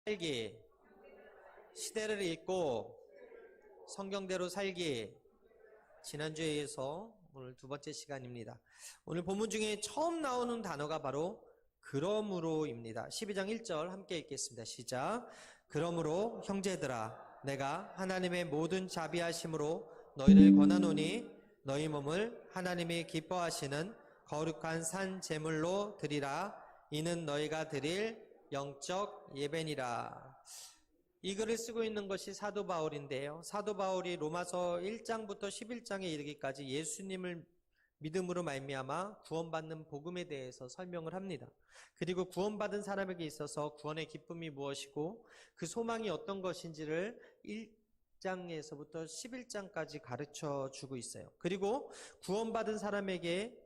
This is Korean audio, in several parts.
살기, 시대를 읽고 성경대로 살기. 지난주에 이어서 오늘 두 번째 시간입니다. 오늘 본문 중에 처음 나오는 단어가 바로 그러므로입니다. 12장 1절 함께 읽겠습니다. 시작. 그러므로 형제들아, 내가 하나님의 모든 자비하심으로 너희를 권하노니 너희 몸을 하나님이 기뻐하시는 거룩한 산 제물로 드리라. 이는 너희가 드릴 영적 예배니라. 이 글을 쓰고 있는 것이 사도 바울인데요. 사도 바울이 로마서 1장부터 11장에 이르기까지 예수님을 믿음으로 말미암아 구원받는 복음에 대해서 설명을 합니다. 그리고 구원받은 사람에게 있어서 구원의 기쁨이 무엇이고 그 소망이 어떤 것인지를 1장에서부터 11장까지 가르쳐 주고 있어요. 그리고 구원받은 사람에게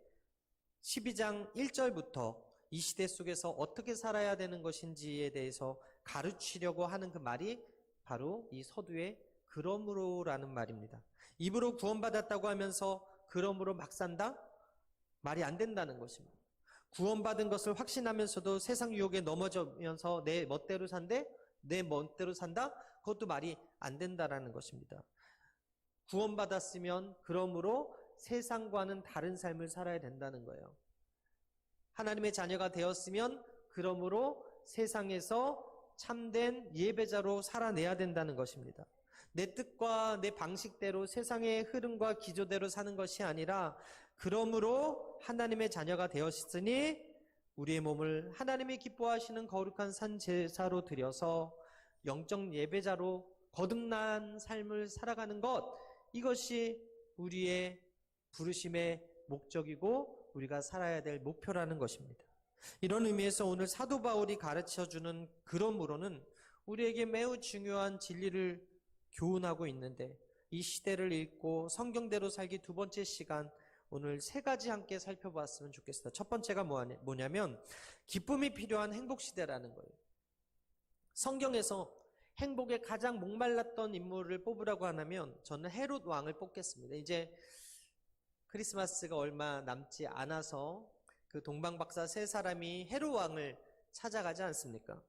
12장 1절부터 이 시대 속에서 어떻게 살아야 되는 것인지에 대해서 가르치려고 하는 그 말이 바로 이 서두의 그러므로라는 말입니다. 입으로 구원받았다고 하면서 그러므로 막 산다? 말이 안 된다는 것입니다. 구원받은 것을 확신하면서도 세상 유혹에 넘어지면서 내 멋대로 산대? 내 멋대로 산다? 그것도 말이 안 된다라는 것입니다. 구원받았으면 그러므로 세상과는 다른 삶을 살아야 된다는 거예요. 하나님의 자녀가 되었으면 그러므로 세상에서 참된 예배자로 살아내야 된다는 것입니다. 내 뜻과 내 방식대로 세상의 흐름과 기조대로 사는 것이 아니라 그러므로 하나님의 자녀가 되었으니 우리의 몸을 하나님이 기뻐하시는 거룩한 산 제사로 드려서 영적 예배자로 거듭난 삶을 살아가는 것, 이것이 우리의 부르심의 목적이고 우리가 살아야 될 목표라는 것입니다. 이런 의미에서 오늘 사도 바울이 가르쳐주는 그러므로는 우리에게 매우 중요한 진리를 교훈하고 있는데, 이 시대를 읽고 성경대로 살기 두 번째 시간, 오늘 세 가지 함께 살펴봤으면 좋겠습니다. 첫 번째가 뭐냐면 기쁨이 필요한 행복시대라는 거예요. 성경에서 행복에 가장 목말랐던 인물을 뽑으라고 하면 저는 헤롯 왕을 뽑겠습니다. 이제 크리스마스가 얼마 남지 않아서 그 동방박사 세 사람이 헤롯 왕을 찾아가지 않습니까?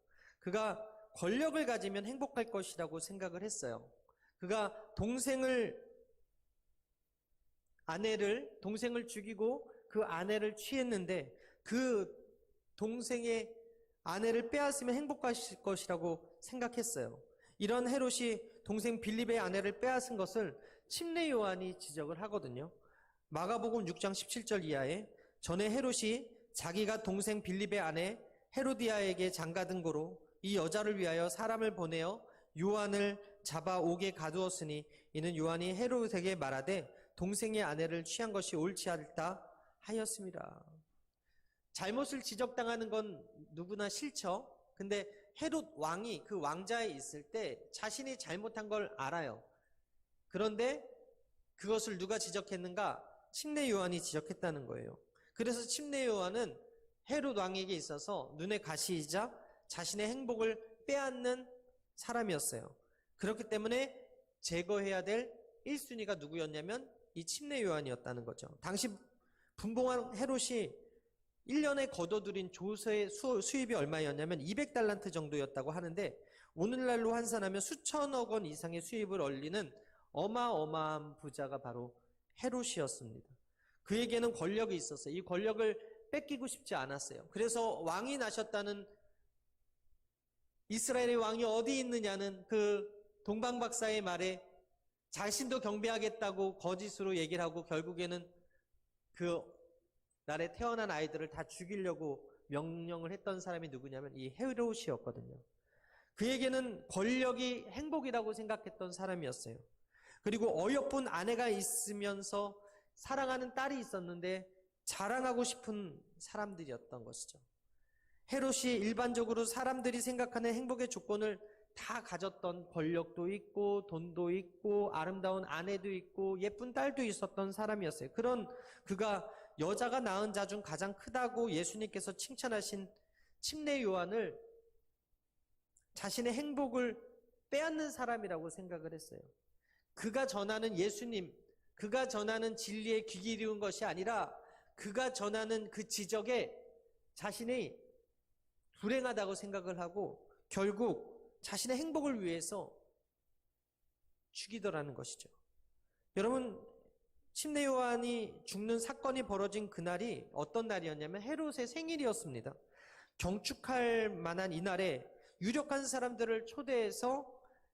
그가 권력을 가지면 행복할 것이라고 생각을 했어요. 그가 동생을 죽이고 그 아내를 취했는데 그 동생의 아내를 빼앗으면 행복할 것이라고 생각했어요. 이런 헤롯이 동생 빌립의 아내를 빼앗은 것을 침례 요한이 지적을 하거든요. 마가복음 6장 17절 이하에 전에 헤롯이 자기가 동생 빌립의 아내 헤로디아에게 장가든 고로 이 여자를 위하여 사람을 보내어 요한을 잡아 옥에 가두었으니 이는 요한이 헤롯에게 말하되 동생의 아내를 취한 것이 옳지 않다 하였습니다. 잘못을 지적당하는 건 누구나 싫죠. 근데 헤롯 왕이 그 왕자에 있을 때 자신이 잘못한 걸 알아요. 그런데 그것을 누가 지적했는가? 침례 요한이 지적했다는 거예요. 그래서 침례 요한은 헤롯 왕에게 있어서 눈의 가시이자 자신의 행복을 빼앗는 사람이었어요. 그렇기 때문에 제거해야 될 1순위가 누구였냐면 이 침례 요한이었다는 거죠. 당시 분봉한 헤롯이 1년에 거둬들인 조세의 수입이 얼마였냐면 200달란트 정도였다고 하는데, 오늘날로 환산하면 수천억 원 이상의 수입을 올리는 어마어마한 부자가 바로 헤롯이었습니다. 그에게는 권력이 있었어요. 이 권력을 뺏기고 싶지 않았어요. 그래서 왕이 나셨다는, 이스라엘의 왕이 어디 있느냐는 그 동방박사의 말에 자신도 경배하겠다고 거짓으로 얘기를 하고 결국에는 그 날에 태어난 아이들을 다 죽이려고 명령을 했던 사람이 누구냐면 이 헤롯이었거든요. 그에게는 권력이 행복이라고 생각했던 사람이었어요. 그리고 어여쁜 아내가 있으면서 사랑하는 딸이 있었는데 자랑하고 싶은 사람들이었던 것이죠. 헤롯이 일반적으로 사람들이 생각하는 행복의 조건을 다 가졌던, 권력도 있고 돈도 있고 아름다운 아내도 있고 예쁜 딸도 있었던 사람이었어요. 그런 그가 여자가 낳은 자 중 가장 크다고 예수님께서 칭찬하신 침례 요한을 자신의 행복을 빼앗는 사람이라고 생각을 했어요. 그가 전하는 예수님, 그가 전하는 진리에 귀 기울인 것이 아니라 그가 전하는 그 지적에 자신이 불행하다고 생각을 하고 결국 자신의 행복을 위해서 죽이더라는 것이죠. 여러분, 침례 요한이 죽는 사건이 벌어진 그날이 어떤 날이었냐면 헤롯의 생일이었습니다. 경축할 만한 이날에 유력한 사람들을 초대해서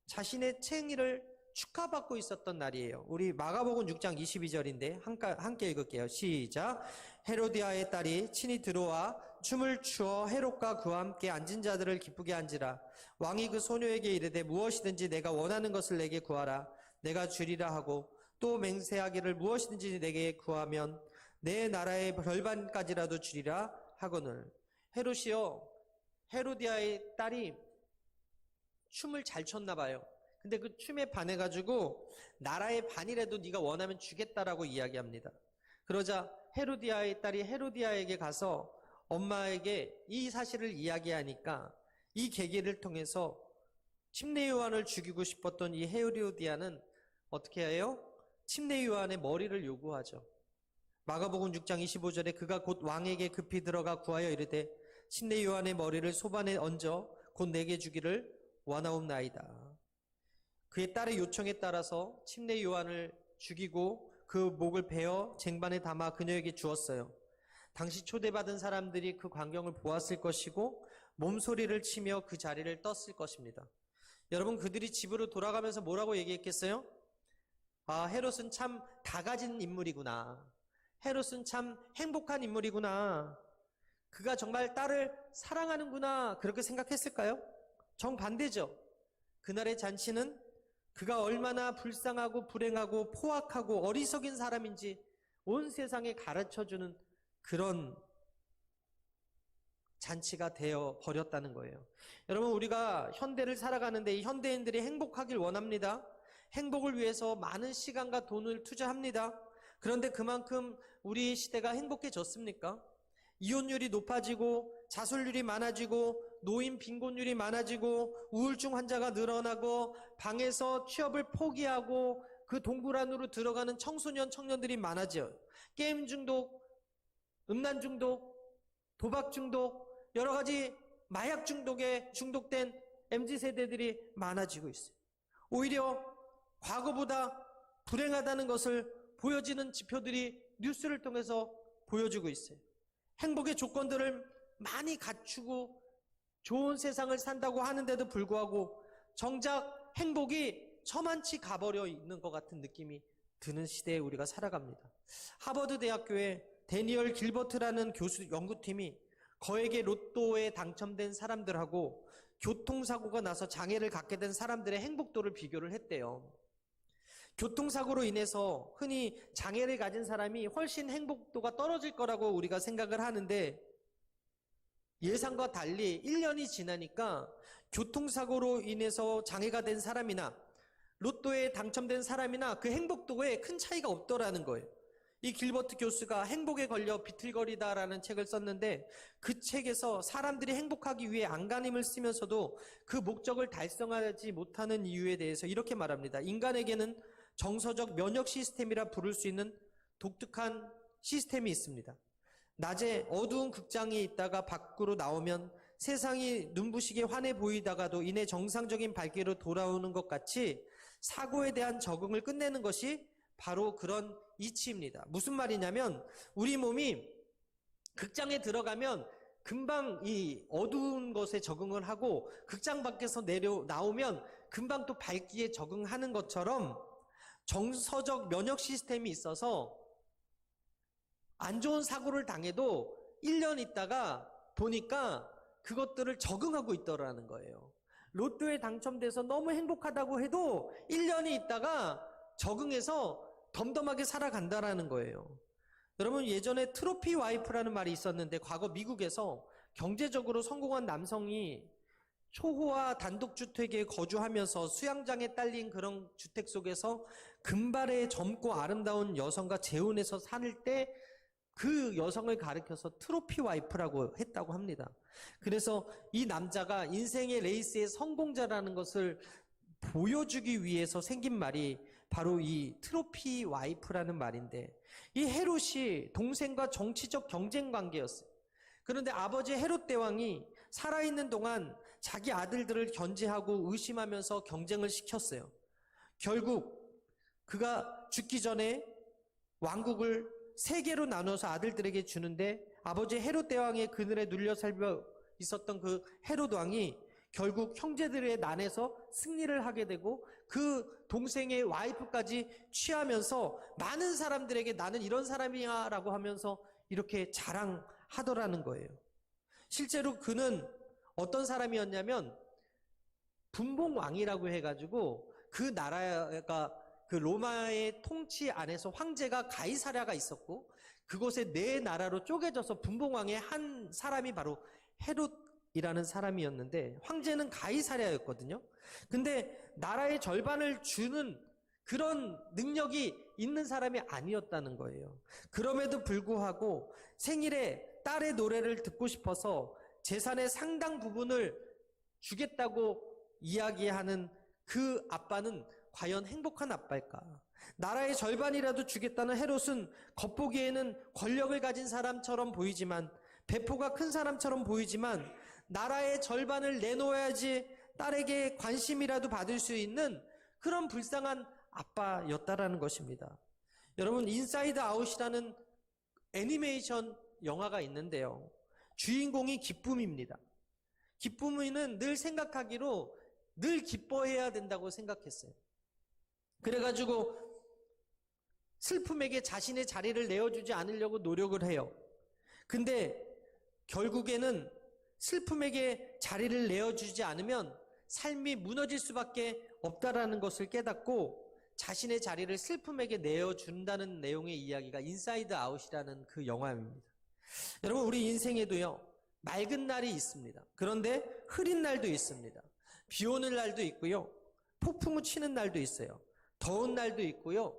자신의 생일을 축하받고 있었던 날이에요. 우리 마가복음 6장 22절인데 함께 읽을게요. 시작. 헤로디아의 딸이 친히 들어와 춤을 추어 헤롯과 그와 함께 앉은 자들을 기쁘게 한지라. 왕이 그 소녀에게 이르되 무엇이든지 내가 원하는 것을 내게 구하라. 내가 주리라 하고 또 맹세하기를 무엇이든지 내게 구하면 내 나라의 별반까지라도 주리라 하거늘. 헤롯이요, 헤로디아의 딸이 춤을 잘 췄나 봐요. 근데 그 춤에 반해가지고 나라의 반이라도 네가 원하면 주겠다라고 이야기합니다. 그러자 헤로디아의 딸이 헤로디아에게 가서 엄마에게 이 사실을 이야기하니까 이 계기를 통해서 침례 요한을 죽이고 싶었던 이 헤로디아는 어떻게 해요? 침례 요한의 머리를 요구하죠. 마가복음 6장 25절에 그가 곧 왕에게 급히 들어가 구하여 이르되 침례 요한의 머리를 소반에 얹어 곧 내게 주기를 원하옵나이다. 그의 딸의 요청에 따라서 침례 요한을 죽이고 그 목을 베어 쟁반에 담아 그녀에게 주었어요. 당시 초대받은 사람들이 그 광경을 보았을 것이고 몸소리를 치며 그 자리를 떴을 것입니다. 여러분, 그들이 집으로 돌아가면서 뭐라고 얘기했겠어요? 아, 헤롯은 참 다 가진 인물이구나. 헤롯은 참 행복한 인물이구나. 그가 정말 딸을 사랑하는구나. 그렇게 생각했을까요? 정반대죠. 그날의 잔치는 그가 얼마나 불쌍하고 불행하고 포악하고 어리석인 사람인지 온 세상에 가르쳐주는 그런 잔치가 되어 버렸다는 거예요. 여러분, 우리가 현대를 살아가는데 이 현대인들이 행복하길 원합니다. 행복을 위해서 많은 시간과 돈을 투자합니다. 그런데 그만큼 우리 시대가 행복해졌습니까? 이혼율이 높아지고 자살률이 많아지고 노인 빈곤율이 많아지고 우울증 환자가 늘어나고 방에서 취업을 포기하고 그 동굴 안으로 들어가는 청소년 청년들이 많아져요. 게임 중독, 음란 중독, 도박 중독, 여러 가지 마약 중독에 중독된 MZ세대들이 많아지고 있어요. 오히려 과거보다 불행하다는 것을 보여지는 지표들이 뉴스를 통해서 보여주고 있어요. 행복의 조건들을 많이 갖추고 좋은 세상을 산다고 하는데도 불구하고 정작 행복이 저만치 가버려 있는 것 같은 느낌이 드는 시대에 우리가 살아갑니다. 하버드 대학교의 데니얼 길버트라는 교수 연구팀이 거액의 로또에 당첨된 사람들하고 교통사고가 나서 장애를 갖게 된 사람들의 행복도를 비교를 했대요. 교통사고로 인해서 흔히 장애를 가진 사람이 훨씬 행복도가 떨어질 거라고 우리가 생각을 하는데 예상과 달리 1년이 지나니까 교통사고로 인해서 장애가 된 사람이나 로또에 당첨된 사람이나 그 행복도에 큰 차이가 없더라는 거예요. 이 길버트 교수가 행복에 걸려 비틀거리다라는 책을 썼는데 그 책에서 사람들이 행복하기 위해 안간힘을 쓰면서도 그 목적을 달성하지 못하는 이유에 대해서 이렇게 말합니다. 인간에게는 정서적 면역 시스템이라 부를 수 있는 독특한 시스템이 있습니다. 낮에 어두운 극장에 있다가 밖으로 나오면 세상이 눈부시게 환해 보이다가도 이내 정상적인 밝기로 돌아오는 것 같이 사고에 대한 적응을 끝내는 것이 바로 그런 이치입니다. 무슨 말이냐면 우리 몸이 극장에 들어가면 금방 이 어두운 것에 적응을 하고 극장 밖에서 나오면 금방 또 밝기에 적응하는 것처럼 정서적 면역 시스템이 있어서 안 좋은 사고를 당해도 1년 있다가 보니까 그것들을 적응하고 있더라는 거예요. 로또에 당첨돼서 너무 행복하다고 해도 1년이 있다가 적응해서 덤덤하게 살아간다라는 거예요. 여러분, 예전에 트로피 와이프라는 말이 있었는데 과거 미국에서 경제적으로 성공한 남성이 초호화 단독주택에 거주하면서 수영장에 딸린 그런 주택 속에서 금발의 젊고 아름다운 여성과 재혼해서 살 때 그 여성을 가리켜서 트로피 와이프라고 했다고 합니다. 그래서 이 남자가 인생의 레이스의 성공자라는 것을 보여주기 위해서 생긴 말이 바로 이 트로피 와이프라는 말인데 이 헤롯이 동생과 정치적 경쟁 관계였어요. 그런데 아버지 헤롯 대왕이 살아있는 동안 자기 아들들을 견제하고 의심하면서 경쟁을 시켰어요. 결국 그가 죽기 전에 왕국을 3개로 나눠서 아들들에게 주는데 아버지 헤롯 대왕의 그늘에 눌려 살며 있었던 그 헤롯 왕이 결국 형제들의 난에서 승리를 하게 되고 그 동생의 와이프까지 취하면서 많은 사람들에게 나는 이런 사람이야 라고 하면서 이렇게 자랑하더라는 거예요. 실제로 그는 어떤 사람이었냐면 분봉왕이라고 해가지고 그 나라가 그 로마의 통치 안에서 황제가 가이사랴가 있었고 그곳에 4나라로 쪼개져서 분봉왕의 한 사람이 바로 헤롯이라는 사람이었는데 황제는 가이사랴였거든요. 근데 나라의 절반을 주는 그런 능력이 있는 사람이 아니었다는 거예요. 그럼에도 불구하고 생일에 딸의 노래를 듣고 싶어서 재산의 상당 부분을 주겠다고 이야기하는 그 아빠는 과연 행복한 아빠일까? 나라의 절반이라도 주겠다는 헤롯은 겉보기에는 권력을 가진 사람처럼 보이지만 배포가 큰 사람처럼 보이지만 나라의 절반을 내놓아야지 딸에게 관심이라도 받을 수 있는 그런 불쌍한 아빠였다라는 것입니다. 여러분, 인사이드 아웃이라는 애니메이션 영화가 있는데요. 주인공이 기쁨입니다. 기쁨이는 늘 생각하기로 늘 기뻐해야 된다고 생각했어요. 그래가지고 슬픔에게 자신의 자리를 내어주지 않으려고 노력을 해요. 근데 결국에는 슬픔에게 자리를 내어주지 않으면 삶이 무너질 수밖에 없다라는 것을 깨닫고 자신의 자리를 슬픔에게 내어준다는 내용의 이야기가 인사이드 아웃이라는 그 영화입니다. 여러분, 우리 인생에도요, 맑은 날이 있습니다. 그런데 흐린 날도 있습니다. 비 오는 날도 있고요, 폭풍우 치는 날도 있어요. 더운 날도 있고요,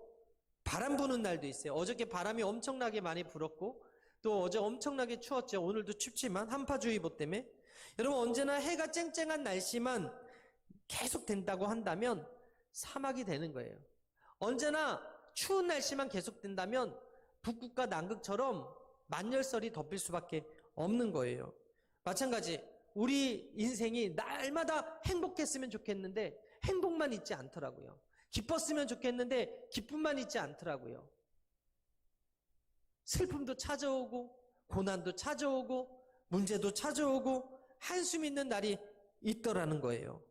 바람 부는 날도 있어요. 어저께 바람이 엄청나게 많이 불었고 또 어제 엄청나게 추웠죠. 오늘도 춥지만 한파주의보 때문에. 여러분, 언제나 해가 쨍쨍한 날씨만 계속 된다고 한다면 사막이 되는 거예요. 언제나 추운 날씨만 계속 된다면 북극과 남극처럼 만열설이 덮일 수밖에 없는 거예요. 마찬가지 우리 인생이 날마다 행복했으면 좋겠는데 행복만 있지 않더라고요. 기뻤으면 좋겠는데 기쁨만 있지 않더라고요. 슬픔도 찾아오고 고난도 찾아오고 문제도 찾아오고 한숨 있는 날이 있더라는 거예요.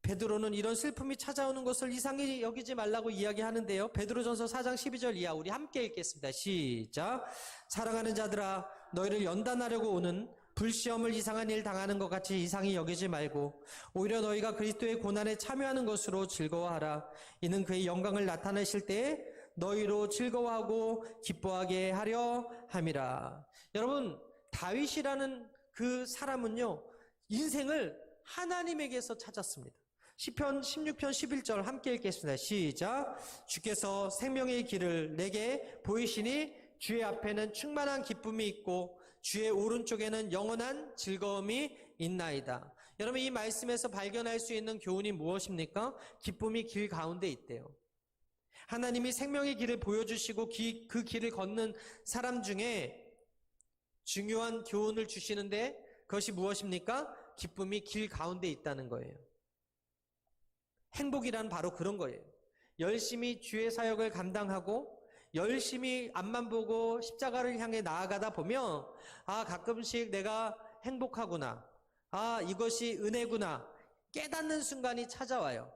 베드로는 이런 슬픔이 찾아오는 것을 이상히 여기지 말라고 이야기하는데요. 베드로전서 4장 12절 이하 우리 함께 읽겠습니다. 시작. 사랑하는 자들아, 너희를 연단하려고 오는 불시험을 이상한 일 당하는 것 같이 이상히 여기지 말고 오히려 너희가 그리스도의 고난에 참여하는 것으로 즐거워하라. 이는 그의 영광을 나타내실 때에 너희로 즐거워하고 기뻐하게 하려 함이라. 여러분, 다윗이라는 그 사람은요, 인생을 하나님에게서 찾았습니다. 시편 16편 11절 함께 읽겠습니다. 시작. 주께서 생명의 길을 내게 보이시니 주의 앞에는 충만한 기쁨이 있고 주의 오른쪽에는 영원한 즐거움이 있나이다. 여러분, 이 말씀에서 발견할 수 있는 교훈이 무엇입니까? 기쁨이 길 가운데 있대요. 하나님이 생명의 길을 보여주시고 그 길을 걷는 사람 중에 중요한 교훈을 주시는데 그것이 무엇입니까? 기쁨이 길 가운데 있다는 거예요. 행복이란 바로 그런 거예요. 열심히 주의 사역을 감당하고 열심히 앞만 보고 십자가를 향해 나아가다 보면 가끔씩 내가 행복하구나. 이것이 은혜구나. 깨닫는 순간이 찾아와요.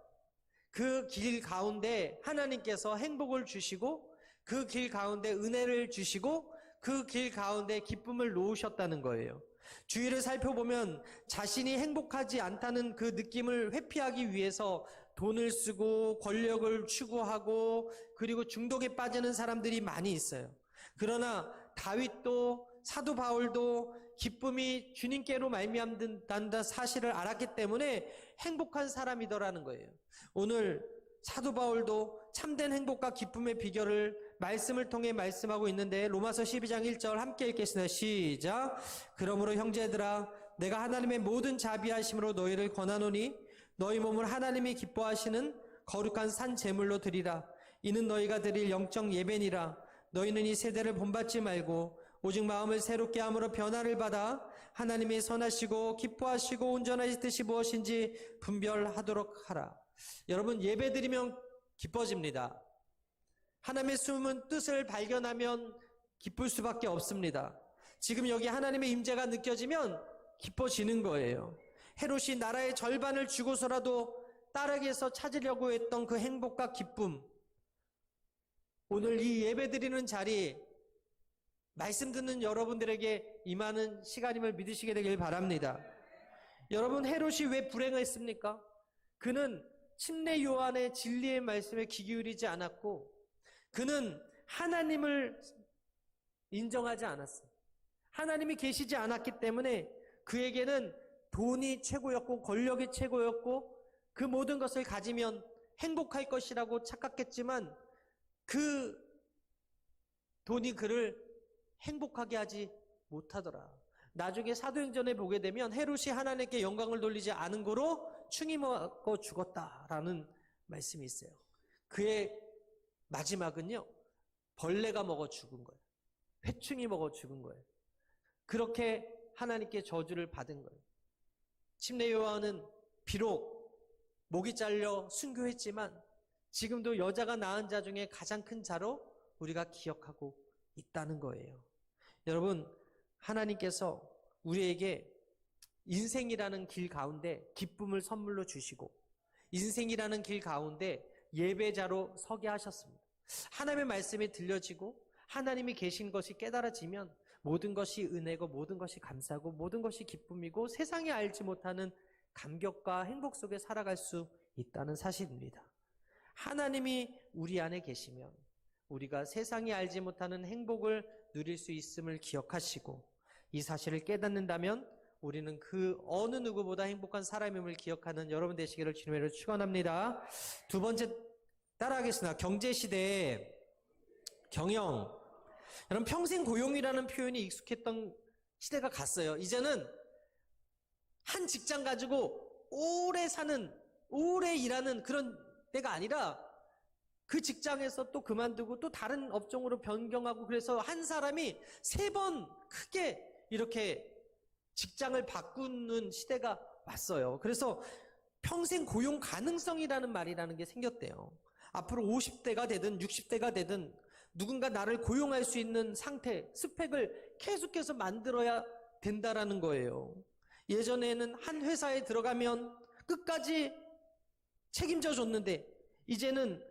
그 길 가운데 하나님께서 행복을 주시고 그 길 가운데 은혜를 주시고 그 길 가운데 기쁨을 놓으셨다는 거예요. 주위를 살펴보면 자신이 행복하지 않다는 그 느낌을 회피하기 위해서 돈을 쓰고 권력을 추구하고 그리고 중독에 빠지는 사람들이 많이 있어요. 그러나 다윗도 사도 바울도 기쁨이 주님께로 말미암는다는 사실을 알았기 때문에 행복한 사람이더라는 거예요. 오늘 사도 바울도 참된 행복과 기쁨의 비결을 말씀을 통해 말씀하고 있는데 로마서 12장 1절 함께 읽겠습니다. 시작. 그러므로 형제들아, 내가 하나님의 모든 자비하심으로 너희를 권하노니 너희 몸을 하나님이 기뻐하시는 거룩한 산 제물로 드리라. 이는 너희가 드릴 영적 예배니라. 너희는 이 세대를 본받지 말고 오직 마음을 새롭게 함으로 변화를 받아 하나님의 선하시고 기뻐하시고 온전하신 뜻이 무엇인지 분별하도록 하라. 여러분, 예배드리면 기뻐집니다. 하나님의 숨은 뜻을 발견하면 기쁠 수밖에 없습니다. 지금 여기 하나님의 임재가 느껴지면 기뻐지는 거예요. 헤롯이 나라의 절반을 주고서라도 딸에게서 찾으려고 했던 그 행복과 기쁨, 오늘 이 예배드리는 자리, 말씀 듣는 여러분들에게 임하는 시간임을 믿으시게 되길 바랍니다. 여러분, 헤롯이 왜 불행했습니까? 그는 침례 요한의 진리의 말씀에 귀 기울이지 않았고, 그는 하나님을 인정하지 않았어요. 하나님이 계시지 않았기 때문에 그에게는 돈이 최고였고 권력이 최고였고 그 모든 것을 가지면 행복할 것이라고 착각했지만 그 돈이 그를 행복하게 하지 못하더라. 나중에 사도행전에 보게 되면 헤롯이 하나님께 영광을 돌리지 않은 거로 충이 먹어 죽었다라는 말씀이 있어요. 그의 마지막은요, 벌레가 먹어 죽은 거예요. 회충이 먹어 죽은 거예요. 그렇게 하나님께 저주를 받은 거예요. 침례 요한은 비록 목이 잘려 순교했지만 지금도 여자가 낳은 자 중에 가장 큰 자로 우리가 기억하고 있다는 거예요. 여러분, 하나님께서 우리에게 인생이라는 길 가운데 기쁨을 선물로 주시고 인생이라는 길 가운데 예배자로 서게 하셨습니다. 하나님의 말씀이 들려지고 하나님이 계신 것이 깨달아지면 모든 것이 은혜고 모든 것이 감사고 모든 것이 기쁨이고 세상이 알지 못하는 감격과 행복 속에 살아갈 수 있다는 사실입니다. 하나님이 우리 안에 계시면 우리가 세상이 알지 못하는 행복을 누릴 수 있음을 기억하시고 이 사실을 깨닫는다면 우리는 그 어느 누구보다 행복한 사람임을 기억하는 여러분 되시기를 주님의 이름으로 축원합니다. 두 번째 따라하겠습니다. 경제시대의 경영. 여러분, 평생 고용이라는 표현이 익숙했던 시대가 갔어요. 이제는 한 직장 가지고 오래 일하는 그런 때가 아니라 그 직장에서 또 그만두고 또 다른 업종으로 변경하고 그래서 한 사람이 3번 크게 이렇게 직장을 바꾸는 시대가 왔어요. 그래서 평생 고용 가능성이라는 말이라는 게 생겼대요. 앞으로 50대가 되든 60대가 되든 누군가 나를 고용할 수 있는 상태, 스펙을 계속해서 만들어야 된다라는 거예요. 예전에는 한 회사에 들어가면 끝까지 책임져 줬는데 이제는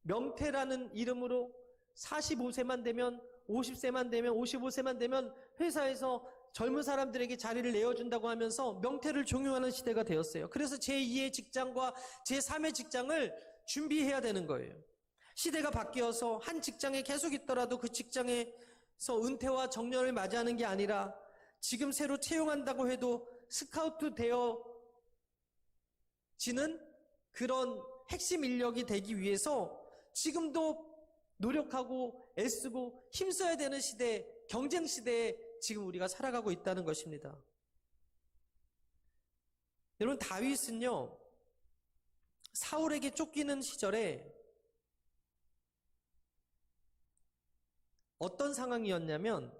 명퇴라는 이름으로 45세만 되면 50세만 되면 55세만 되면 회사에서 젊은 사람들에게 자리를 내어준다고 하면서 명퇴를 종용하는 시대가 되었어요. 그래서 제2의 직장과 제3의 직장을 준비해야 되는 거예요. 시대가 바뀌어서 한 직장에 계속 있더라도 그 직장에서 은퇴와 정년을 맞이하는 게 아니라 지금 새로 채용한다고 해도 스카우트 되어지는 그런 핵심 인력이 되기 위해서 지금도 노력하고 애쓰고 힘써야 되는 시대, 경쟁 시대에 지금 우리가 살아가고 있다는 것입니다. 여러분, 다윗은요, 사울에게 쫓기는 시절에 어떤 상황이었냐면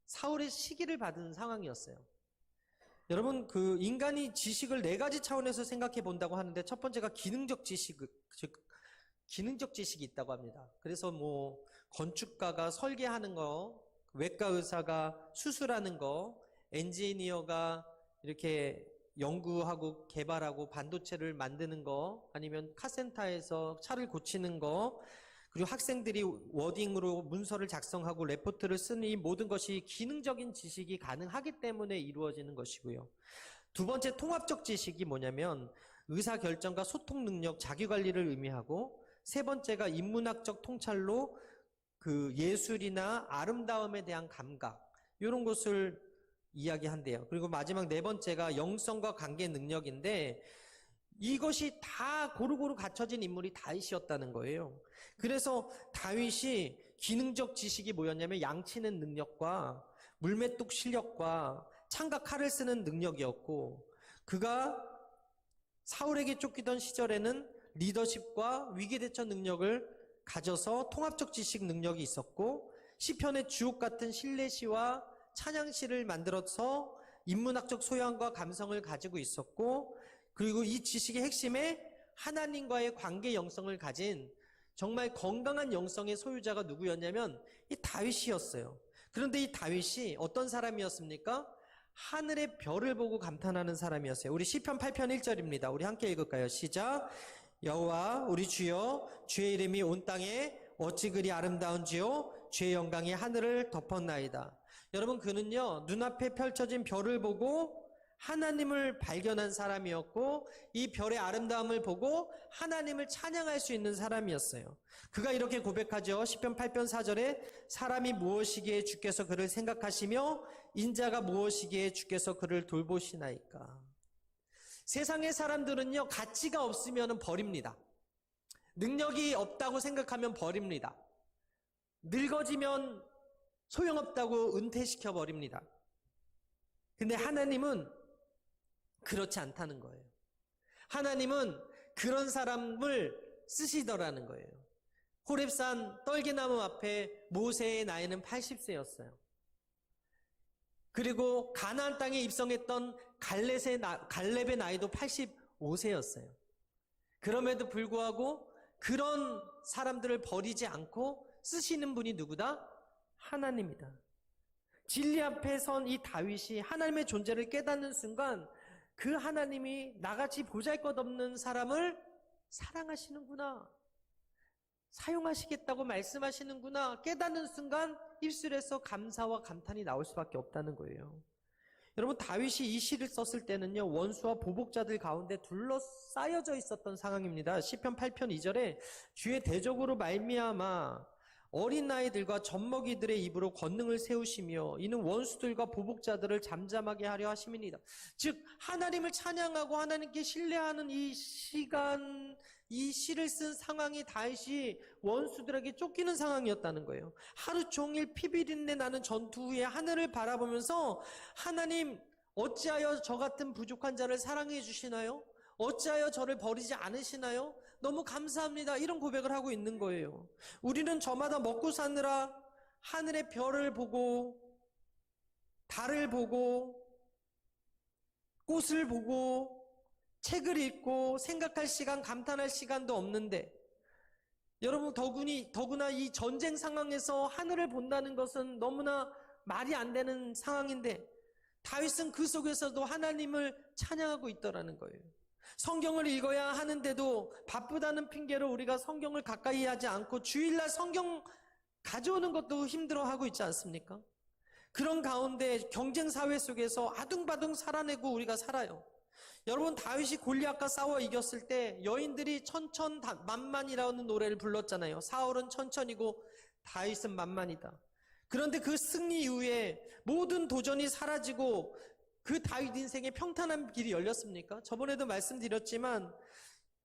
사울의 시기를 받은 상황이었어요. 여러분, 그 인간이 지식을 4가지 차원에서 생각해 본다고 하는데 첫 번째가 기능적 지식, 즉 기능적 지식이 있다고 합니다. 그래서 뭐 건축가가 설계하는 거, 외과 의사가 수술하는 거, 엔지니어가 이렇게 연구하고 개발하고 반도체를 만드는 거, 아니면 카센터에서 차를 고치는 거, 그리고 학생들이 워딩으로 문서를 작성하고 레포트를 쓰는 이 모든 것이 기능적인 지식이 가능하기 때문에 이루어지는 것이고요. 두 번째 통합적 지식이 뭐냐면 의사결정과 소통 능력, 자기관리를 의미하고, 세 번째가 인문학적 통찰로 그 예술이나 아름다움에 대한 감각, 이런 것을 이야기한대요. 그리고 마지막 4번째가 영성과 관계 능력인데 이것이 다 고루고루 갖춰진 인물이 다윗이었다는 거예요. 그래서 다윗이 기능적 지식이 뭐였냐면 양치는 능력과 물매뚝 실력과 창과 칼을 쓰는 능력이었고, 그가 사울에게 쫓기던 시절에는 리더십과 위기대처 능력을 가져서 통합적 지식 능력이 있었고 시편의 주옥 같은 신뢰시와 찬양시를 만들어서 인문학적 소양과 감성을 가지고 있었고 그리고 이 지식의 핵심에 하나님과의 관계 영성을 가진 정말 건강한 영성의 소유자가 누구였냐면 이 다윗이었어요. 그런데 이 다윗이 어떤 사람이었습니까? 하늘의 별을 보고 감탄하는 사람이었어요. 우리 시편 8편 1절입니다. 우리 함께 읽을까요? 시작. 여호와 우리 주여 주의 이름이 온 땅에 어찌 그리 아름다운지요 주의 영광이 하늘을 덮었나이다. 여러분 그는요 눈앞에 펼쳐진 별을 보고 하나님을 발견한 사람이었고 이 별의 아름다움을 보고 하나님을 찬양할 수 있는 사람이었어요. 그가 이렇게 고백하죠. 시편 8편 4절에 사람이 무엇이기에 주께서 그를 생각하시며 인자가 무엇이기에 주께서 그를 돌보시나이까. 세상의 사람들은요 가치가 없으면 버립니다. 능력이 없다고 생각하면 버립니다. 늙어지면 소용없다고 은퇴시켜 버립니다. 근데 하나님은 그렇지 않다는 거예요. 하나님은 그런 사람을 쓰시더라는 거예요. 호렙산 떨기나무 앞에 모세의 나이는 80세였어요. 그리고 가나안 땅에 입성했던 갈렙의 나이도 85세였어요. 그럼에도 불구하고 그런 사람들을 버리지 않고 쓰시는 분이 누구다? 하나님이다. 진리 앞에 선 이 다윗이 하나님의 존재를 깨닫는 순간 그 하나님이 나같이 보잘것없는 사람을 사랑하시는구나, 사용하시겠다고 말씀하시는구나 깨닫는 순간 입술에서 감사와 감탄이 나올 수밖에 없다는 거예요. 여러분 다윗이 이 시를 썼을 때는요 원수와 보복자들 가운데 둘러싸여져 있었던 상황입니다. 시편 8편 2절에 주의 대적으로 말미암아 어린 아이들과 젖먹이들의 입으로 권능을 세우시며 이는 원수들과 보복자들을 잠잠하게 하려 하심이니이다. 즉 하나님을 찬양하고 하나님께 신뢰하는 이 시간, 이 시를 쓴 상황이 다윗이 원수들에게 쫓기는 상황이었다는 거예요. 하루 종일 피비린내 나는 전투 후에 하늘을 바라보면서 하나님 어찌하여 저 같은 부족한 자를 사랑해 주시나요? 어찌하여 저를 버리지 않으시나요? 너무 감사합니다. 이런 고백을 하고 있는 거예요. 우리는 저마다 먹고 사느라 하늘의 별을 보고 달을 보고 꽃을 보고 책을 읽고 생각할 시간, 감탄할 시간도 없는데 여러분 더구나 이 전쟁 상황에서 하늘을 본다는 것은 너무나 말이 안 되는 상황인데 다윗은 그 속에서도 하나님을 찬양하고 있더라는 거예요. 성경을 읽어야 하는데도 바쁘다는 핑계로 우리가 성경을 가까이 하지 않고 주일날 성경 가져오는 것도 힘들어하고 있지 않습니까? 그런 가운데 경쟁사회 속에서 아둥바둥 살아내고 우리가 살아요. 여러분 다윗이 골리앗과 싸워 이겼을 때 여인들이 천천만만이라는 노래를 불렀잖아요. 사울은 천천이고 다윗은 만만이다. 그런데 그 승리 이후에 모든 도전이 사라지고 그 다윗 인생에 평탄한 길이 열렸습니까? 저번에도 말씀드렸지만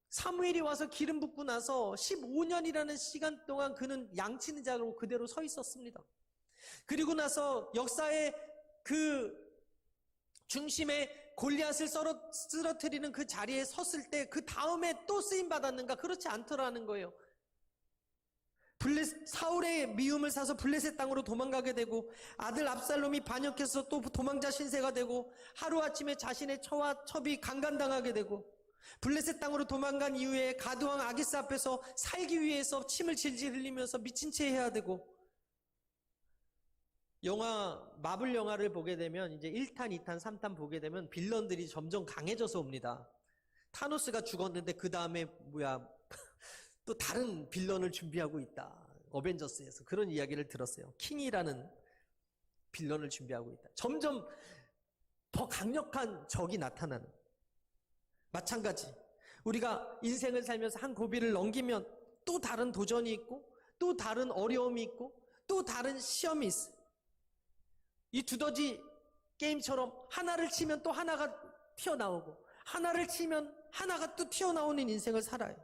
사무엘이 와서 기름 붓고 나서 15년이라는 시간 동안 그는 양치는 자로 그대로 서 있었습니다. 그리고 나서 역사의 그 중심에 골리앗을 쓰러뜨리는 그 자리에 섰을 때 그 다음에 또 쓰임 받았는가? 그렇지 않더라는 거예요. 사울의 미움을 사서 블레셋 땅으로 도망가게 되고 아들 압살롬이 반역해서 또 도망자 신세가 되고 하루아침에 자신의 처와 첩이 강간당하게 되고 블레셋 땅으로 도망간 이후에 가드왕 아기스 앞에서 살기 위해서 침을 질질 흘리면서 미친 채 해야 되고 마블 영화를 보게 되면 이제 1탄, 2탄, 3탄 보게 되면 빌런들이 점점 강해져서 옵니다. 타노스가 죽었는데 그 다음에 또 다른 빌런을 준비하고 있다. 어벤져스에서 그런 이야기를 들었어요. 킹이라는 빌런을 준비하고 있다. 점점 더 강력한 적이 나타나는. 마찬가지. 우리가 인생을 살면서 한 고비를 넘기면 또 다른 도전이 있고 또 다른 어려움이 있고 또 다른 시험이 있어요. 이 두더지 게임처럼 하나를 치면 또 하나가 튀어나오고 하나를 치면 하나가 또 튀어나오는 인생을 살아요.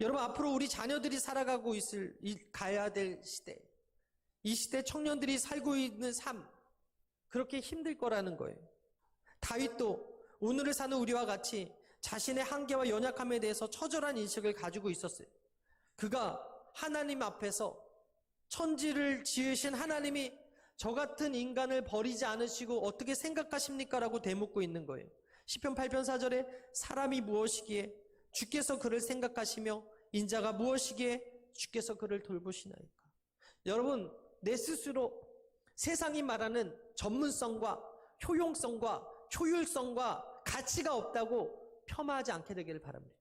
여러분 앞으로 우리 자녀들이 살아가고 가야 될 시대, 이 시대 청년들이 살고 있는 삶 그렇게 힘들 거라는 거예요. 다윗도 오늘을 사는 우리와 같이 자신의 한계와 연약함에 대해서 처절한 인식을 가지고 있었어요. 그가 하나님 앞에서 천지를 지으신 하나님이 저 같은 인간을 버리지 않으시고 어떻게 생각하십니까? 라고 되묻고 있는 거예요. 시편 8편 4절에 사람이 무엇이기에 주께서 그를 생각하시며 인자가 무엇이기에 주께서 그를 돌보시나이까. 여러분, 내 스스로 세상이 말하는 전문성과 효용성과 효율성과 가치가 없다고 폄하하지 않게 되기를 바랍니다.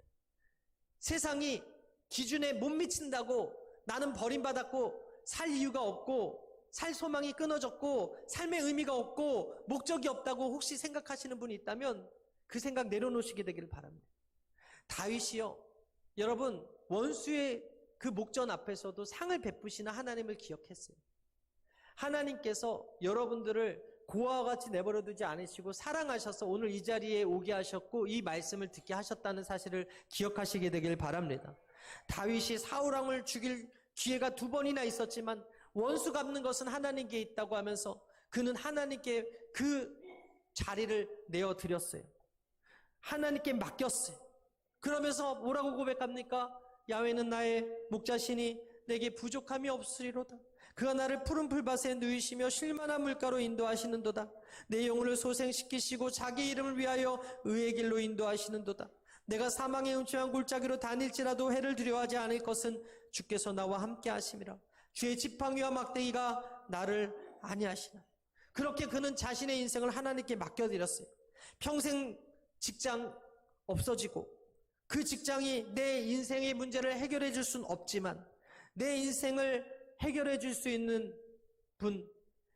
세상이 기준에 못 미친다고 나는 버림받았고 살 이유가 없고 살 소망이 끊어졌고 삶의 의미가 없고 목적이 없다고 혹시 생각하시는 분이 있다면 그 생각 내려놓으시게 되기를 바랍니다. 다윗이요, 여러분, 원수의 그 목전 앞에서도 상을 베푸시는 하나님을 기억했어요. 하나님께서 여러분들을 고아와 같이 내버려두지 않으시고 사랑하셔서 오늘 이 자리에 오게 하셨고 이 말씀을 듣게 하셨다는 사실을 기억하시게 되길 바랍니다. 다윗이 사울왕을 죽일 기회가 2번이나 있었지만 원수 갚는 것은 하나님께 있다고 하면서 그는 하나님께 그 자리를 내어드렸어요. 하나님께 맡겼어요. 그러면서 뭐라고 고백합니까? 야훼는 나의 목자시니 내게 부족함이 없으리로다. 그가 나를 푸른 풀밭에 누이시며 쉴만한 물가로 인도하시는도다. 내 영혼을 소생시키시고 자기 이름을 위하여 의의 길로 인도하시는도다. 내가 사망의 음침한 골짜기로 다닐지라도 해를 두려워하지 않을 것은 주께서 나와 함께 하심이라. 주의 지팡이와 막대기가 나를 안위하시나. 그렇게 그는 자신의 인생을 하나님께 맡겨드렸어요. 평생 직장 없어지고 그 직장이 내 인생의 문제를 해결해 줄 수는 없지만 내 인생을 해결해 줄 수 있는 분,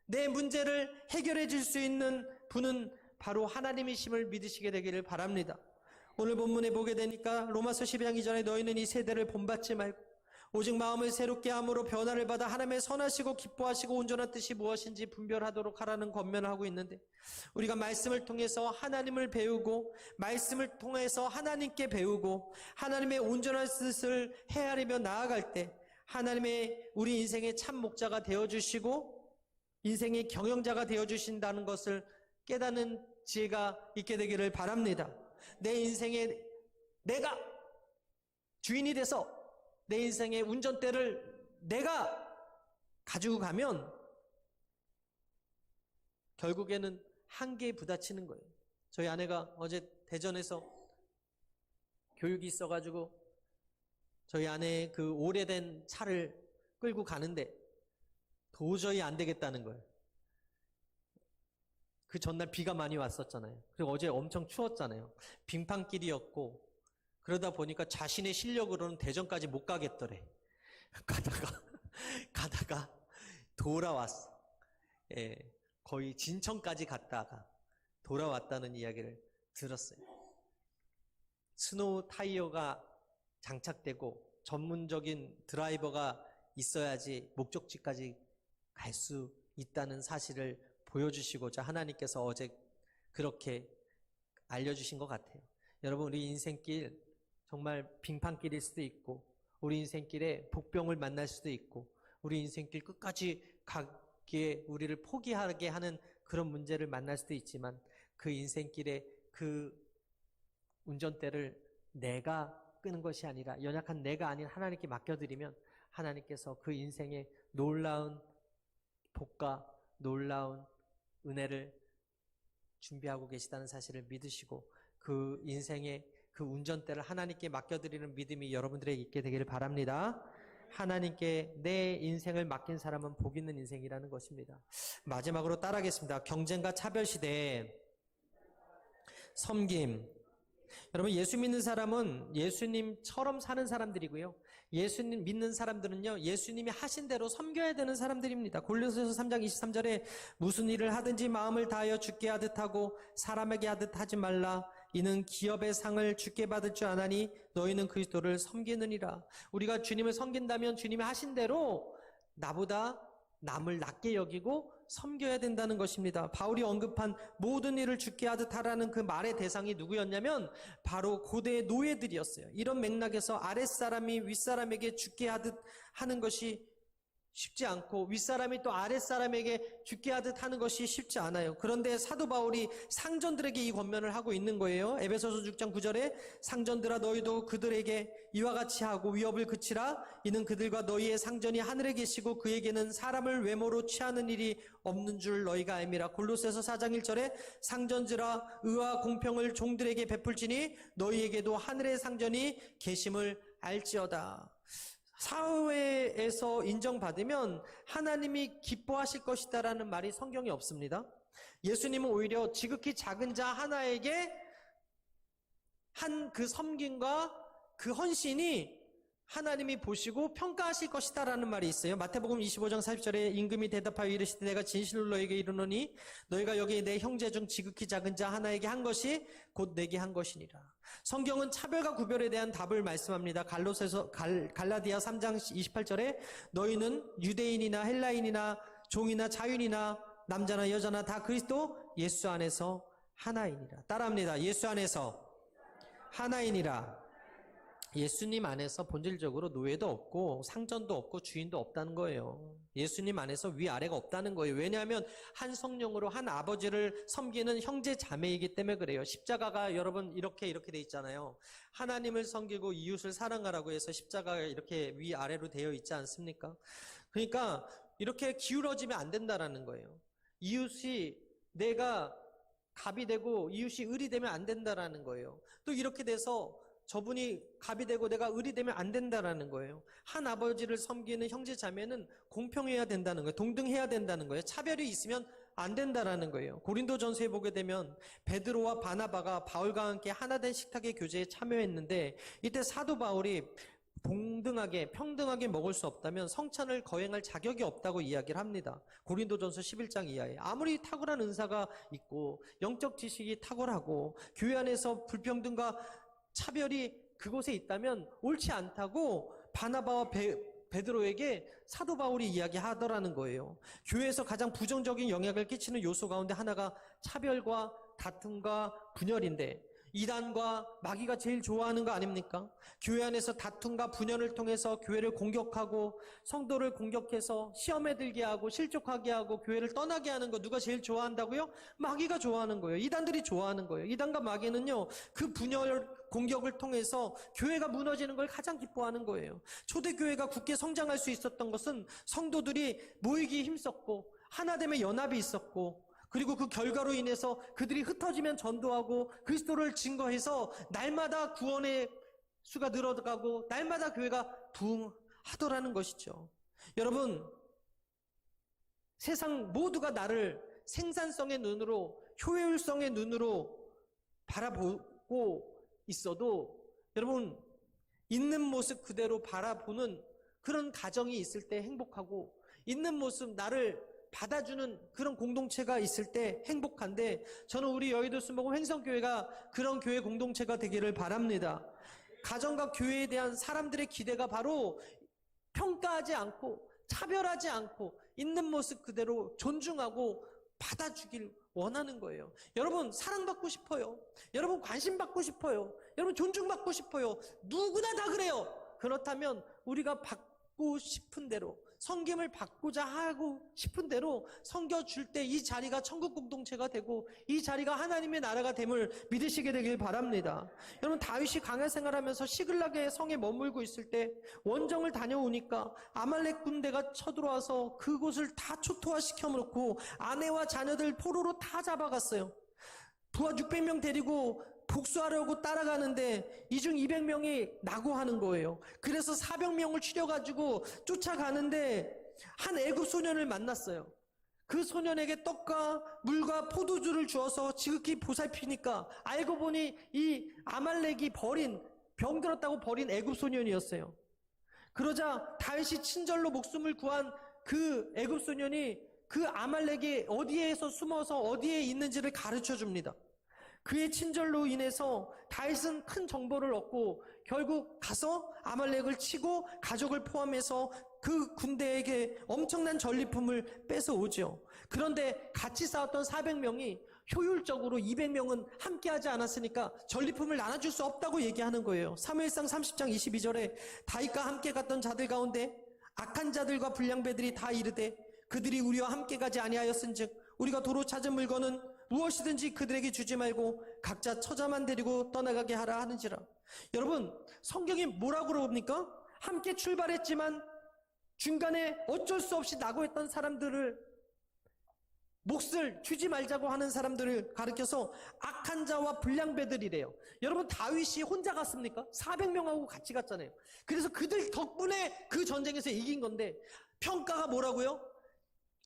내 문제를 해결해 줄 수 있는 분은 바로 하나님이심을 믿으시게 되기를 바랍니다. 오늘 본문에 보게 되니까 로마서 12장 2절에 너희는 이 세대를 본받지 말고 오직 마음을 새롭게 함으로 변화를 받아 하나님의 선하시고 기뻐하시고 온전한 뜻이 무엇인지 분별하도록 하라는 권면을 하고 있는데, 우리가 말씀을 통해서 하나님을 배우고 말씀을 통해서 하나님께 배우고 하나님의 온전한 뜻을 헤아리며 나아갈 때 하나님의 우리 인생의 참 목자가 되어주시고 인생의 경영자가 되어주신다는 것을 깨닫는 지혜가 있게 되기를 바랍니다. 내 인생에 내가 주인이 돼서 내 인생의 운전대를 내가 가지고 가면 결국에는 한계에 부딪히는 거예요. 저희 아내가 어제 대전에서 교육이 있어가지고 저희 아내의 그 오래된 차를 끌고 가는데 도저히 안 되겠다는 거예요. 그 전날 비가 많이 왔었잖아요. 그리고 어제 엄청 추웠잖아요. 빙판길이었고 그러다 보니까 자신의 실력으로는 대전까지 못 가겠더래. 가다가 돌아왔어. 예, 거의 진천까지 갔다가 돌아왔다는 이야기를 들었어요. 스노우 타이어가 장착되고 전문적인 드라이버가 있어야지 목적지까지 갈 수 있다는 사실을 보여주시고자 하나님께서 어제 그렇게 알려주신 것 같아요. 여러분, 우리 인생길 정말 빙판길일 수도 있고 우리 인생길에 복병을 만날 수도 있고 우리 인생길 끝까지 가기에 우리를 포기하게 하는 그런 문제를 만날 수도 있지만 그 인생길에 그 운전대를 내가 끄는 것이 아니라 연약한 내가 아닌 하나님께 맡겨드리면 하나님께서 그 인생의 놀라운 복과 놀라운 은혜를 준비하고 계시다는 사실을 믿으시고 그 인생의 그 운전대를 하나님께 맡겨드리는 믿음이 여러분들에게 있게 되기를 바랍니다. 하나님께 내 인생을 맡긴 사람은 복 있는 인생이라는 것입니다. 마지막으로 따라하겠습니다. 경쟁과 차별 시대에 섬김. 여러분, 예수 믿는 사람은 예수님처럼 사는 사람들이고요. 예수님 믿는 사람들은요, 예수님이 하신 대로 섬겨야 되는 사람들입니다. 골로새서 3장 23절에 무슨 일을 하든지 마음을 다하여 주께 하듯 하고 사람에게 하듯 하지 말라. 이는 기업의 상을 주께 받을 줄 아나니 너희는 그리스도를 섬기느니라. 우리가 주님을 섬긴다면 주님이 하신 대로 나보다 남을 낮게 여기고 섬겨야 된다는 것입니다. 바울이 언급한 모든 일을 주께 하듯 하라는 그 말의 대상이 누구였냐면 바로 고대의 노예들이었어요. 이런 맥락에서 아랫사람이 윗사람에게 주께 하듯 하는 것이 쉽지 않고 윗사람이 또 아랫사람에게 죽게 하듯 하는 것이 쉽지 않아요. 그런데 사도 바울이 상전들에게 이 권면을 하고 있는 거예요. 에베소서 6장 9절에 상전들아 너희도 그들에게 이와 같이 하고 위협을 그치라. 이는 그들과 너희의 상전이 하늘에 계시고 그에게는 사람을 외모로 취하는 일이 없는 줄 너희가 알미라. 골로새서 4장 1절에 상전들아 의와 공평을 종들에게 베풀지니 너희에게도 하늘의 상전이 계심을 알지어다. 사회에서 인정받으면 하나님이 기뻐하실 것이다라는 말이 성경에 없습니다. 예수님은 오히려 지극히 작은 자 하나에게 한 그 섬김과 그 헌신이 하나님이 보시고 평가하실 것이다라는 말이 있어요. 마태복음 25장 40절에 임금이 대답하여 이르시되 내가 진실로 너에게 이르노니 너희가 여기 내 형제 중 지극히 작은 자 하나에게 한 것이 곧 내게 한 것이니라. 성경은 차별과 구별에 대한 답을 말씀합니다. 갈라디아 3장 28절에 너희는 유대인이나 헬라인이나 종이나 자유인이나 남자나 여자나 다 그리스도 예수 안에서 하나이니라. 따라합니다. 예수 안에서 하나이니라. 예수님 안에서 본질적으로 노예도 없고 상전도 없고 주인도 없다는 거예요. 예수님 안에서 위아래가 없다는 거예요. 왜냐하면 한 성령으로 한 아버지를 섬기는 형제 자매이기 때문에 그래요. 십자가가 여러분 이렇게 돼 있잖아요. 하나님을 섬기고 이웃을 사랑하라고 해서 십자가가 이렇게 위아래로 되어 있지 않습니까? 그러니까 이렇게 기울어지면 안 된다라는 거예요. 이웃이 내가 갑이 되고 이웃이 을이 되면 안 된다라는 거예요. 또 이렇게 돼서 저분이 갑이 되고 내가 을이 되면 안 된다라는 거예요. 한 아버지를 섬기는 형제 자매는 공평해야 된다는 거예요. 동등해야 된다는 거예요. 차별이 있으면 안 된다라는 거예요. 고린도전서에 보게 되면 베드로와 바나바가 바울과 함께 하나된 식탁의 교제에 참여했는데 이때 사도 바울이 동등하게 평등하게 먹을 수 없다면 성찬을 거행할 자격이 없다고 이야기를 합니다. 고린도전서 11장 이하에 아무리 탁월한 은사가 있고 영적 지식이 탁월하고 교회 안에서 불평등과 차별이 그곳에 있다면 옳지 않다고 바나바와 베드로에게 사도 바울이 이야기하더라는 거예요. 교회에서 가장 부정적인 영향을 끼치는 요소 가운데 하나가 차별과 다툼과 분열인데 이단과 마귀가 제일 좋아하는 거 아닙니까? 교회 안에서 다툼과 분열을 통해서 교회를 공격하고 성도를 공격해서 시험에 들게 하고 실족하게 하고 교회를 떠나게 하는 거 누가 제일 좋아한다고요? 마귀가 좋아하는 거예요. 이단들이 좋아하는 거예요. 이단과 마귀는요, 그 분열 공격을 통해서 교회가 무너지는 걸 가장 기뻐하는 거예요. 초대교회가 굳게 성장할 수 있었던 것은 성도들이 모이기 힘썼고 하나됨의 연합이 있었고 그리고 그 결과로 인해서 그들이 흩어지면 전도하고 그리스도를 증거해서 날마다 구원의 수가 늘어가고 날마다 교회가 부흥하더라는 것이죠. 여러분, 세상 모두가 나를 생산성의 눈으로 효율성의 눈으로 바라보고 있어도 여러분 있는 모습 그대로 바라보는 그런 가정이 있을 때 행복하고 있는 모습 나를 받아주는 그런 공동체가 있을 때 행복한데 저는 우리 여의도 순복음 횡성교회가 그런 교회 공동체가 되기를 바랍니다. 가정과 교회에 대한 사람들의 기대가 바로 평가하지 않고 차별하지 않고 있는 모습 그대로 존중하고 받아주길 원하는 거예요. 여러분 사랑받고 싶어요. 여러분 관심받고 싶어요. 여러분 존중받고 싶어요. 누구나 다 그래요. 그렇다면 우리가 받고 싶은 대로 섬김을 받고자 하고 싶은 대로 섬겨줄 때 이 자리가 천국 공동체가 되고 이 자리가 하나님의 나라가 됨을 믿으시게 되길 바랍니다. 여러분 다윗이 광야 생활하면서 시글락의 성에 머물고 있을 때 원정을 다녀오니까 아말렉 군대가 쳐들어와서 그곳을 다 초토화시켜 놓고 아내와 자녀들 포로로 다 잡아갔어요. 부하 600명 데리고 복수하려고 따라가는데 이 중 200명이 낙오하는 거예요. 그래서 400명을 추려가지고 쫓아가는데 한 애굽 소년을 만났어요. 그 소년에게 떡과 물과 포도주를 주어서 지극히 보살피니까 알고 보니 이 아말렉이 병들었다고 버린 애굽 소년이었어요. 그러자 다윗이 친절로 목숨을 구한 그 애굽 소년이 그 아말렉이 어디에서 숨어서 어디에 있는지를 가르쳐 줍니다. 그의 친절로 인해서 다윗은 큰 정보를 얻고 결국 가서 아말렉을 치고 가족을 포함해서 그 군대에게 엄청난 전리품을 뺏어오죠. 그런데 같이 싸웠던 400명이 효율적으로 200명은 함께하지 않았으니까 전리품을 나눠줄 수 없다고 얘기하는 거예요. 사무엘상 30장 22절에 다윗과 함께 갔던 자들 가운데 악한 자들과 불량배들이 다 이르되 그들이 우리와 함께 가지 아니하였은즉 우리가 도로 찾은 물건은 무엇이든지 그들에게 주지 말고 각자 처자만 데리고 떠나가게 하라 하는지라. 여러분, 성경이 뭐라고 그럽니까? 함께 출발했지만 중간에 어쩔 수 없이 낙오했던 사람들을, 몫을 주지 말자고 하는 사람들을 가리켜서 악한 자와 불량배들이래요. 여러분, 다윗이 혼자 갔습니까? 400명하고 같이 갔잖아요. 그래서 그들 덕분에 그 전쟁에서 이긴 건데, 평가가 뭐라고요?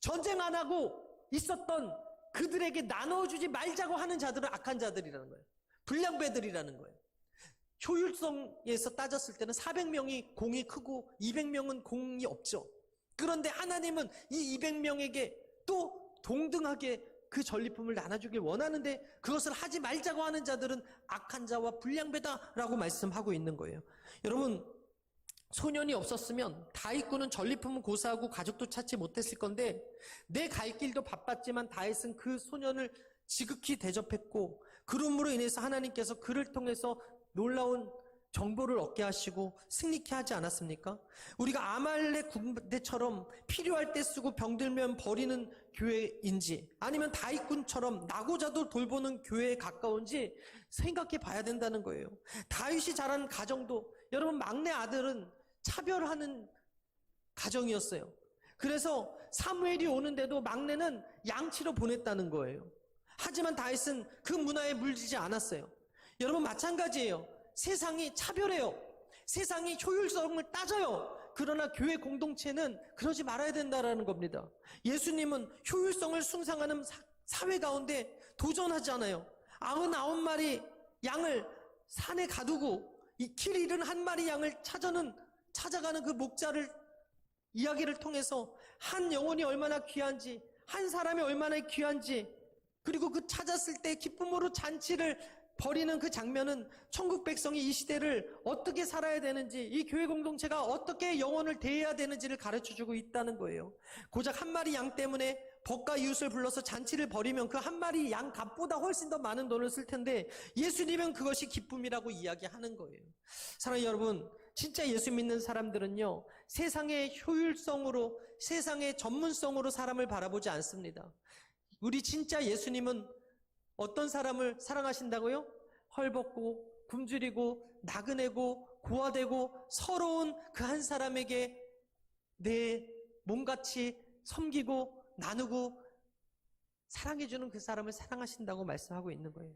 전쟁 안 하고 있었던 그들에게 나눠주지 말자고 하는 자들은 악한 자들이라는 거예요. 불량배들이라는 거예요. 효율성에서 따졌을 때는 400명이 공이 크고 200명은 공이 없죠. 그런데 하나님은 이 200명에게 또 동등하게 그 전리품을 나눠주길 원하는데 그것을 하지 말자고 하는 자들은 악한 자와 불량배다라고 말씀하고 있는 거예요. 여러분, 소년이 없었으면 다윗군은 전리품은 고사하고 가족도 찾지 못했을 건데 내 갈 길도 바빴지만 다윗은 그 소년을 지극히 대접했고 그럼으로 인해서 하나님께서 그를 통해서 놀라운 정보를 얻게 하시고 승리케 하지 않았습니까? 우리가 아말렉 군대처럼 필요할 때 쓰고 병들면 버리는 교회인지 아니면 다윗군처럼 나고자도 돌보는 교회에 가까운지 생각해 봐야 된다는 거예요. 다윗이 자란 가정도 여러분 막내 아들은 차별하는 가정이었어요. 그래서 사무엘이 오는데도 막내는 양치로 보냈다는 거예요. 하지만 다윗은 그 문화에 물들지 않았어요. 여러분 마찬가지예요. 세상이 차별해요. 세상이 효율성을 따져요. 그러나 교회 공동체는 그러지 말아야 된다는 겁니다. 예수님은 효율성을 숭상하는 사회 가운데 도전하잖아요. 99마리 양을 산에 가두고 이 길 잃은 한 마리 양을 찾아가는 그 목자를 이야기를 통해서 한 영혼이 얼마나 귀한지, 한 사람이 얼마나 귀한지, 그리고 그 찾았을 때 기쁨으로 잔치를 벌이는 그 장면은 천국 백성이 이 시대를 어떻게 살아야 되는지, 이 교회 공동체가 어떻게 영혼을 대해야 되는지를 가르쳐주고 있다는 거예요. 고작 한 마리 양 때문에 벗과 이웃을 불러서 잔치를 벌이면 그 한 마리 양 값보다 훨씬 더 많은 돈을 쓸 텐데 예수님은 그것이 기쁨이라고 이야기하는 거예요. 사랑하는 여러분, 진짜 예수 믿는 사람들은요, 세상의 효율성으로, 세상의 전문성으로 사람을 바라보지 않습니다. 우리 진짜 예수님은 어떤 사람을 사랑하신다고요? 헐벗고 굶주리고 나그네고 고아되고 서러운 그 한 사람에게 내 몸같이 섬기고 나누고 사랑해주는 그 사람을 사랑하신다고 말씀하고 있는 거예요.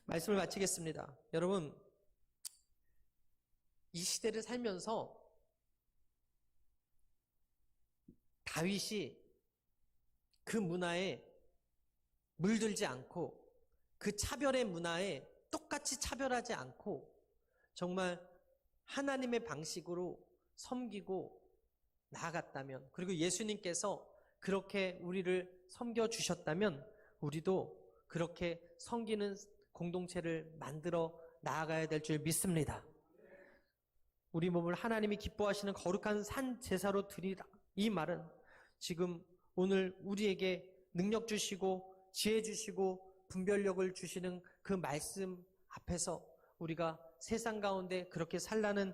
말씀을 마치겠습니다. 여러분, 이 시대를 살면서 다윗이 그 문화에 물들지 않고 그 차별의 문화에 똑같이 차별하지 않고 정말 하나님의 방식으로 섬기고 나아갔다면, 그리고 예수님께서 그렇게 우리를 섬겨주셨다면 우리도 그렇게 섬기는 공동체를 만들어 나아가야 될 줄 믿습니다. 우리 몸을 하나님이 기뻐하시는 거룩한 산 제사로 드리라, 이 말은 지금 오늘 우리에게 능력 주시고 지혜 주시고 분별력을 주시는 그 말씀 앞에서 우리가 세상 가운데 그렇게 살라는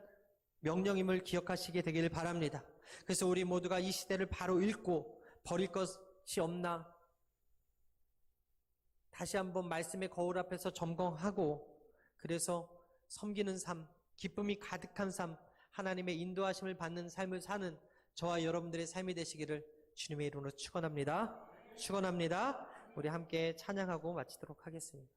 명령임을 기억하시게 되기를 바랍니다. 그래서 우리 모두가 이 시대를 바로 읽고 버릴 것이 없나 다시 한번 말씀의 거울 앞에서 점검하고, 그래서 섬기는 삶, 기쁨이 가득한 삶, 하나님의 인도하심을 받는 삶을 사는 저와 여러분들의 삶이 되시기를 주님의 이름으로 축원합니다. 축원합니다. 우리 함께 찬양하고 마치도록 하겠습니다.